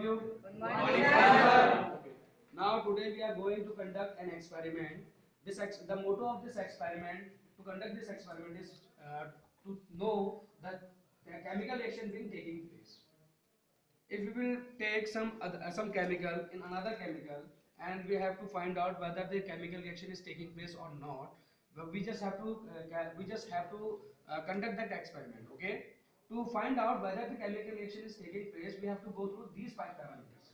you. Good morning, sir. Okay. Now today we are going to conduct an experiment. The motto of this experiment, to conduct this experiment, is to know that the chemical reaction being taking place. If we will take some chemical in another chemical, and we have to find out whether the chemical reaction is taking place or not, we just have to conduct that experiment. Okay, to find out whether the chemical reaction is taking place, we have to go through these five parameters.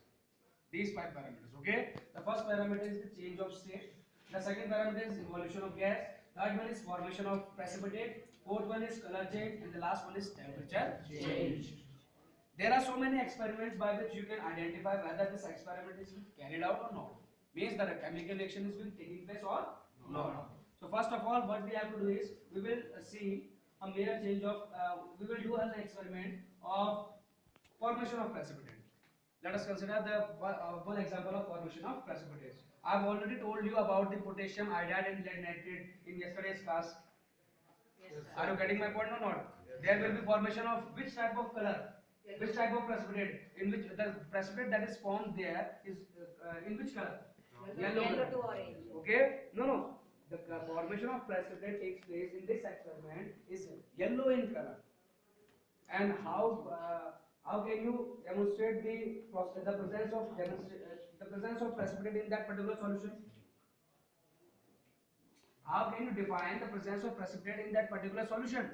Okay, the first parameter is the change of state, the second parameter is evolution of gas, third one is formation of precipitate, fourth one is color change, and the last one is temperature change. There are so many experiments by which you can identify whether this experiment is carried out or not. Means that a chemical reaction is being taking place or not. So first of all, what we have to do is we will see a mere change of. We will do an experiment of formation of precipitate. Let us consider the one example of formation of precipitates. I have already told you about the potassium iodide and lead nitrate in yesterday's class. Yes, Are you getting my point or not? There will be formation of which type of color? Which type of precipitate? In which the precipitate that is formed there is in which color? Yellow Yellow color. to orange. Okay? No. The formation of precipitate takes place in this experiment is yellow in color. And how can you demonstrate the presence of precipitate in that particular solution? How can you define the presence of precipitate in that particular solution?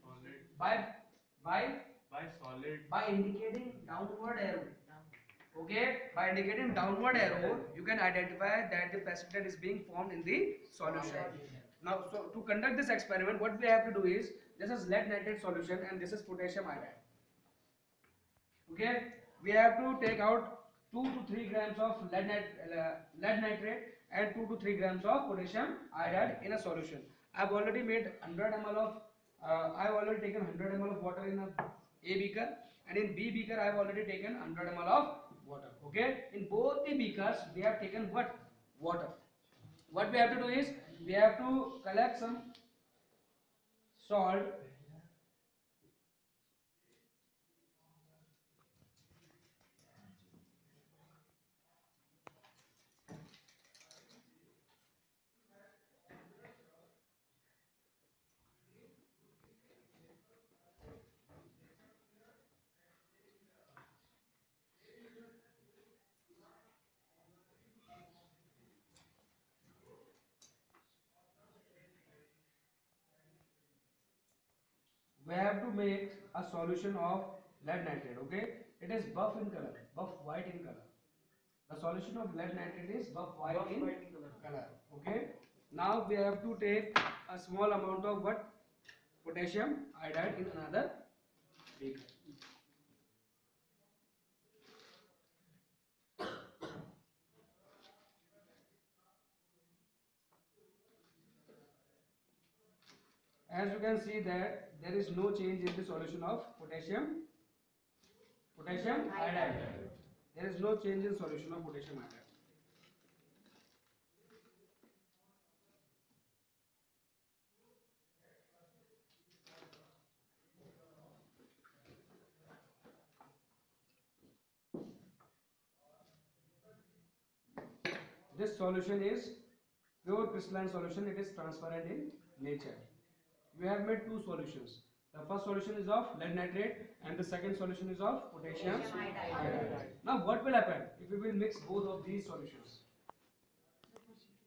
Solid. By by By solid. by indicating downward arrow. Okay, by indicating downward arrow, you can identify that the precipitate is being formed in the solution. Now, so to conduct this experiment, what we have to do is, this is lead nitrate solution and this is potassium iodide. Okay, we have to take out 2 to 3 grams of lead nitrate and 2 to 3 grams of potassium iodide in a solution. I have already made 100 ml of I have already taken 100 ml of water in A beaker, and in B beaker I have already taken 100 ml of water. Okay, in both the beakers we have taken what? Water. What we have to do is we have to collect some salt. We have to make a solution of lead nitrate. Okay, it is buff in color, buff white in color. The solution of lead nitrate is buff white in color. Okay, now we have to take a small amount of what? Potassium iodide in another beaker. As you can see that there is no change in the solution of potassium iodide. There is no change in solution of potassium iodide. This solution is pure crystalline solution. It is transparent in nature. We have made two solutions. The first solution is of lead nitrate and the second solution is of potassium iodide. Now what will happen if we will mix both of these solutions?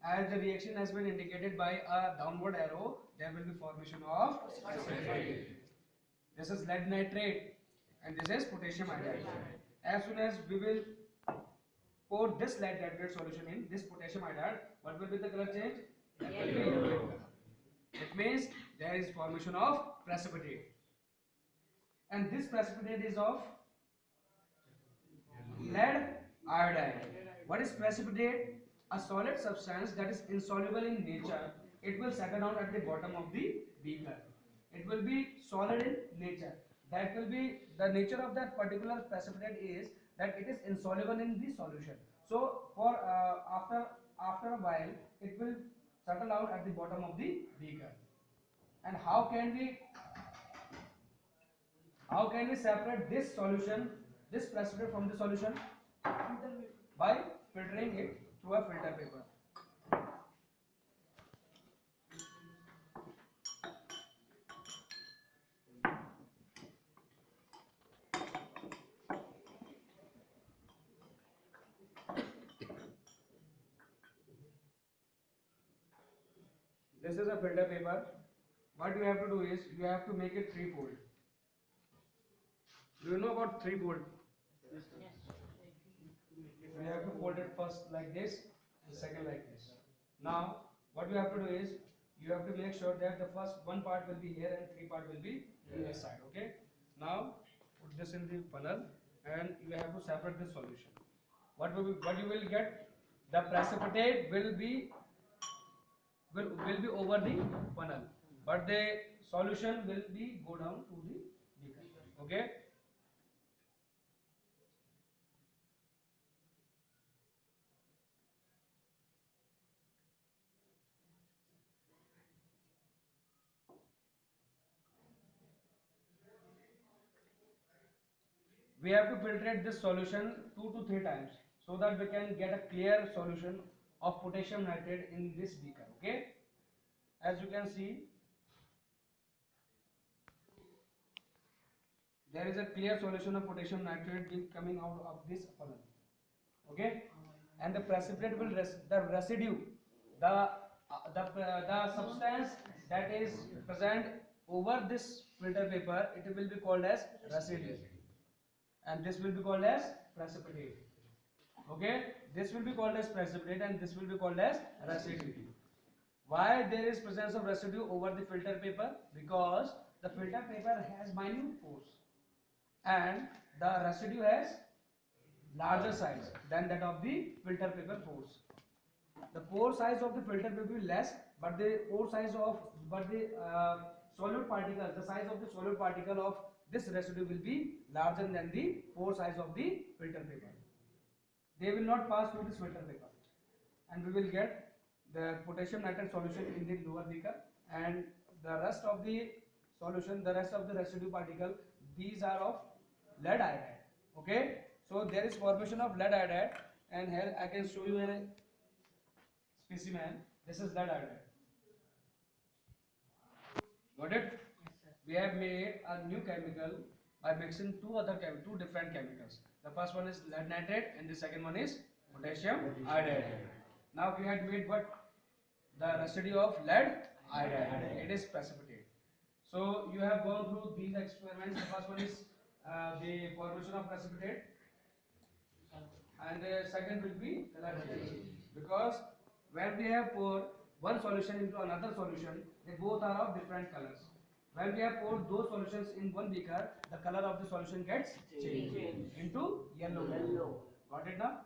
As the reaction has been indicated by a downward arrow, there will be formation of precipitate. This is lead nitrate and this is potassium iodide. As soon as we will pour this lead nitrate solution in this potassium iodide, what will be the color change? That will be yellow in color. It means there is formation of precipitate, and this precipitate is of lead iodide. What is precipitate? A solid substance that is insoluble in nature. It will settle down at the bottom of the beaker. It will be solid in nature. That will be the nature of that particular precipitate is that it is insoluble in the solution. So for after a while it will settle down at the bottom of the beaker. And how can we separate this solution this precipitate from the solution by filtering it through a filter paper. This is a filter paper. What you have to do is you have to make it three-fold. Do you know about three-fold? We have to fold it first like this and second like this. Now what you have to do is you have to make sure that the first one part will be here and three part will be in this side. Okay. Now put this in the funnel and you have to separate this solution. What you will get? The precipitate will be over the funnel, but the solution will be go down to the beaker. Okay. We have to filtrate this solution 2 to 3 times so that we can get a clear solution of potassium nitrate in this beaker. Okay. As you can see, there is a clear solution of potassium nitrate coming out of this funnel. Okay. And the precipitate will the residue, the substance that is present over this filter paper, it will be called as residue, and this will be called as precipitate. Okay. This will be called as precipitate and this will be called as residue. Why there is presence of residue over the filter paper? Because the filter paper has minute pores and the residue has larger size than that of the filter paper pores. The pore size of the filter paper will be less, but the pore size of solute particle, the size of the solute particle of this residue will be larger than the pore size of the filter paper. They will not pass through this filter paper, and we will get the potassium nitrate solution in the lower beaker, and the rest of the solution, the rest of the residue particle, these are of lead iodide. Okay. So there is formation of lead iodide, and here I can show you a specimen. This is lead iodide. Got it? We have made a new chemical by mixing two different chemicals. The first one is lead nitrate and the second one is potassium iodide. Now we had made what? The residue of lead iodide. It is precipitate. So you have gone through these experiments. The first one is the formation of precipitate, and the second will be color change. Because when we have poured one solution into another solution, they both are of different colors. When we have poured those solutions in one beaker, the color of the solution gets changed into yellow. Got it now?